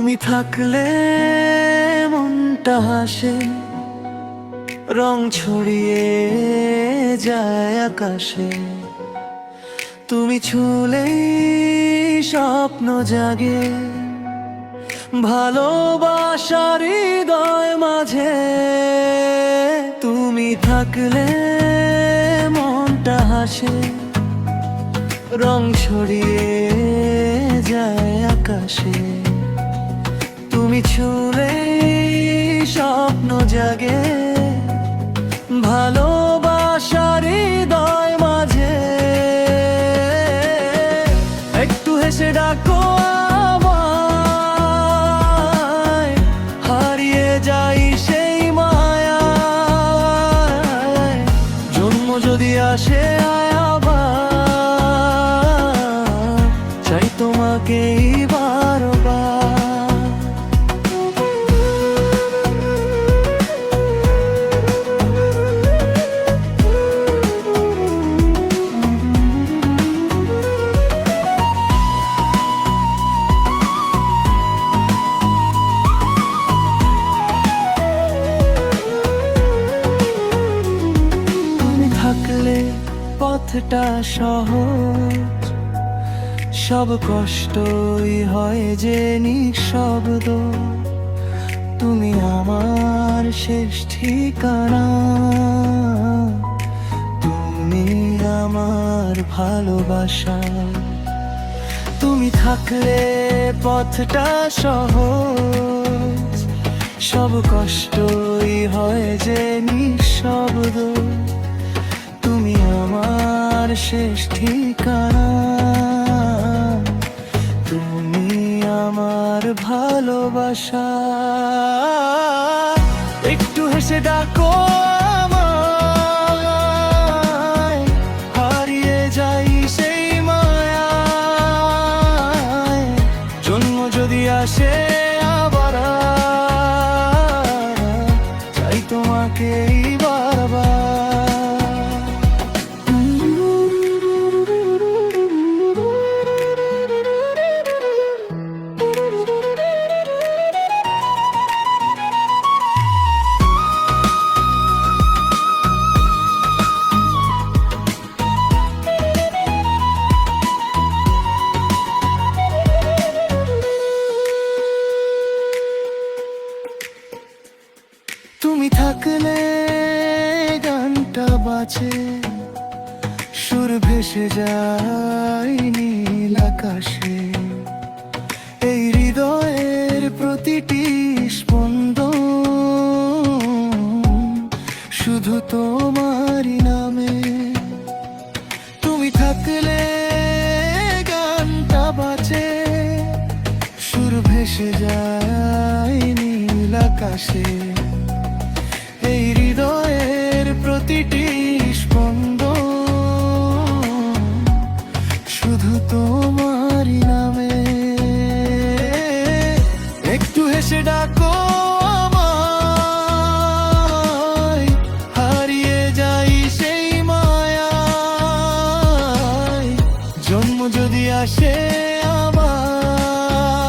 তুমি থাকলে মনটা হাসে, রং ছড়িয়ে যায় আকাশে। তুমি ছুলেই স্বপ্ন জাগে, ভালোবাসার হৃদয় মাঝে। তুমি থাকলে মনটা হাসে, রং ছড়িয়ে যায় আকাশে। তুমি ছুলেই স্বপ্ন জাগে, ভালোবাসার হৃদয় মাঝে। একটু হেসে ডাকো আমায়, হারিয়ে যাই সেই মায়ায়। জন্ম যদি আসে আবার, চাই তোমাকেই বারবার। থাকলে পথটা সহজ, সব কষ্টই হয় যে নিঃশব্দ। তুমি আমার শেষ ঠিকানা, তুমি আমার ভালোবাসা। তুমি থাকলে পথটা সহজ, সব কষ্টই হয় যে নিঃশব্দ। তুমি আমার শেষ ঠিকানা, তুমি আমার ভালোবাসা। একটু হেসে ডাকো আমায়, হারিয়ে যাই সেই মায়ায়। জন্ম যদি আসে আবার, চাই তোমাকেই বারবার। তুমি থাকলে গানটা বাজে, সুর ভেসে যায় নীল আকাশে। এই হৃদয়ের প্রতিটি স্পন্দন শুধু তোমারই নামে। তুমি থাকলে গানটা বাজে, সুর ভেসে যায় নীল আকাশে। এই হৃদয়ের প্রতিটি স্পন্দন শুধু তোমারই নামে। একটু হেসে ডাকো আমায়, হারিয়ে যাই সেই মায়ায়। জন্ম যদি আসে আবার,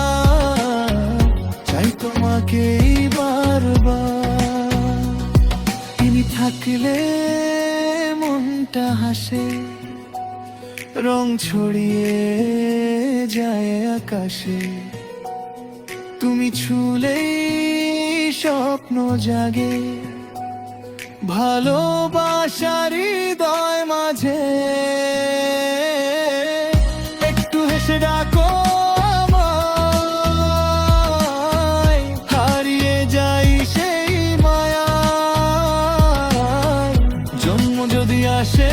চাই তোমাকেই বারবার। তুমি থাকলে মনটা হাসে, রং ছড়িয়ে যায় আকাশে। তুমি ছুলেই স্বপ্ন জাগে, ভালোবাসার হৃদয় মাঝে। একটু হেসে ডাকো আমায়, হারিয়ে যাই সেই মায়ায়। জন্ম যদি আসে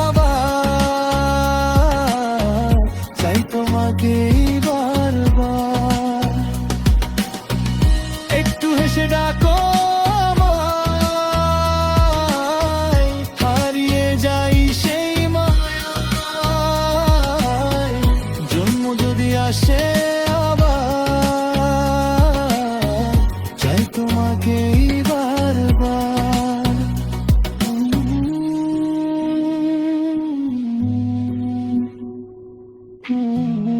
আবার, চাই তোমাকেই বারবার। একটু হেসে ডাকো আমায়, হারিয়ে যাই সেই মায়ায়। জন্ম যদি আসে আবার, চাই তোমাকেই বারবার। Mm-hmm.